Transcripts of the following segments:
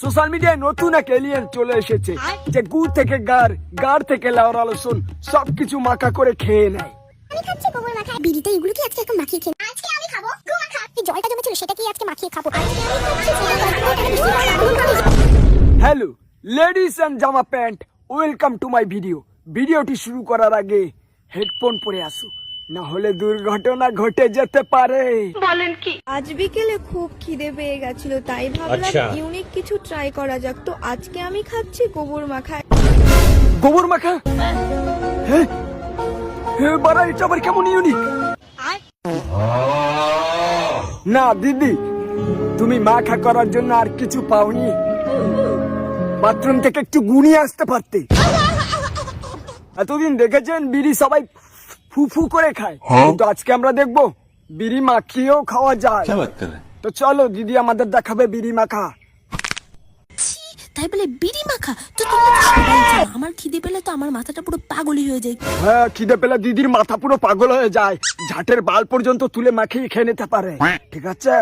Social মিডিয়ায় নতুন এক এলিয়েন চলে এসেছে যে গু থেকে গার, গার থেকে লাউরা রসুন সবকিছু মাখা করে খেয়ে নেয়। আমি খাচ্ছি গোবর মাখা। বিড়িতে এগুলো কি আজকে এখন মাখিয়ে খেয়ে? আজকে আমি খাবো গু মাখা। এই জলটা জমেছিল সেটা কি আজকে মাখিয়ে খাবো? হ্যালো লেডিস এন্ড জামা pant, welcome to my video. ভিডিওটি শুরু করার আগে হেডফোন পরে আসো, না হলে দুর্ঘটনা ঘটে যেতে পারে। আজ বিকেলে খুব খিদে পেয়ে গেছিল, তাই ভাবলাম ইউনিক কিছু ট্রাই করা যাক। তো আজকে আমি খাচ্ছি গোবর মাখা। গোবর মাখা? হ্যাঁ হ্যাঁ, বাড়া এটা আবার কেমন ইউনিক? না দিদি, তুমি মাখা করার জন্য আর কিছু পাওনি? বাথরুম থেকে একটু গুনিয়ে আসতে পারতে। এতদিন দেখেছেন বিড়ি সবাই ফুফু করে খায়, কিন্তু আজকে আমরা দেখবো বিড়ি মাখিয়েও খাওয়া যায়। তো চলো দিদি আমাদের দেখাবে বিড়ি মাখা। তাই বলে বিড়ি মাখা? তো তোমরা তো সবাই জানো আমার খিদে পেলে তো আমার মাথাটা পুরো পাগলই হয়ে যায়। হ্যাঁ, খিদে পেলে দিদির মাথা পুরো পাগল হয়ে যায়, ঝাটের বাল পর্যন্ত তুলে মাখিয়ে খেয়ে নিতে পারে। ঠিক আছে,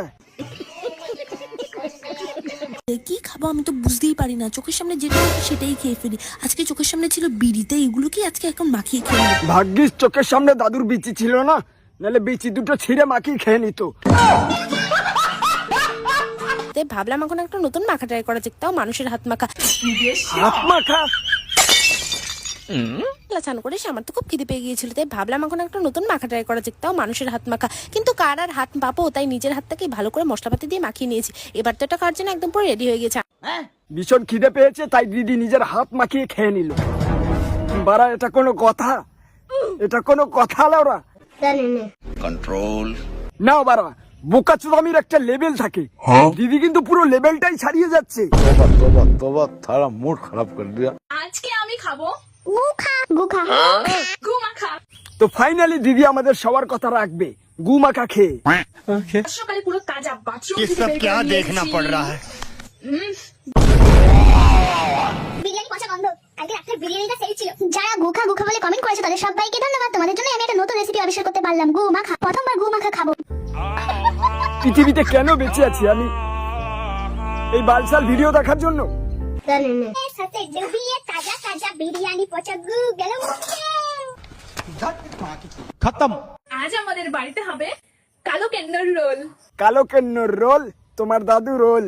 কি খাবো আমি তো বুঝতেই পারি না, চোখের সামনে যেটা সেটাই খেয়ে ফেলি। আজকে চোখের সামনে ছিল বিড়িতে, এগুলো কি আজকে এখন মাখিয়ে খেয়ে নেবো? ভাগ্যিস চোখের সামনে দাদুর বিচি ছিল না, নাহলে বিচি দুটো ছিঁড়ে মাখিয়ে খেয়ে নিত। তাই ভাবলাম এখন একটা নতুন মাখা ট্রাই করা যাক, তাও মানুষের হাত মাখা। হাত মাখা? চান করে আমার তো খুব খিদে পেয়ে গিয়েছিল, তাই ভাবলাম এখন একটা নতুন মাখা ট্রাই করা যাক, তাও মানুষের হাত মাখা। কিন্তু কার আর হাত পাবো, তাই নিজের হাতটাকে ভালো করে মশলাপাতি দিয়ে মাখিয়ে নিয়েছি। এবার তো এটা খাওয়ার জন্য একদম পুরো রেডি হয়ে গেছে। ভীষণ খিদে পেয়েছে তাই দিদি নিজের হাত মাখিয়ে খেয়ে নিল। বাড়া এটা কোনো কথা? এটা কোনো কথা লাউরা? कंट्रोल না বাড়া, বোকা চুদামির একটা লেভেল থাকে। দিদি কিন্তু পুরো লেভেলটাই ছাড়িয়ে যাচ্ছে। तोबा थारा मूड खराब कर दिया। আজকে আমি খাবো গু মাখা। তো ফাইনালি দিদি আমাদের সবার কথা রাখবে গু মাখা খেয়ে। সকালে পুরো তাজা বাথরুম ये सब क्या देखना पड़ रहा है। বিরিয়ানি পচা গন্ধ। কালকে রাতের বিরিয়ানিটা সেই ছিল। যারা গুখা গুখা বলে কমেন্ট করেছে তাদের সবাইকে ধন্যবাদ। তোমাদের জন্য আমি একটা নতুন রেসিপি আবিষ্কার করতে পারলাম, গু মাখা। প্রথমবার গু মাখা খাবো। পৃথিবীতে কেন বেঁচে আছি আমি? এই বালসাল ভিডিও দেখার জন্য? এর সাথে ডুবিয়ে তাজা তাজা বিরিয়ানি পচা গু গেল মুখে। আজ আমাদের বাড়িতে হবে কালো কেন্দ্র রোল। কালো কেন্নর রোল, তোমার দাদু রোল।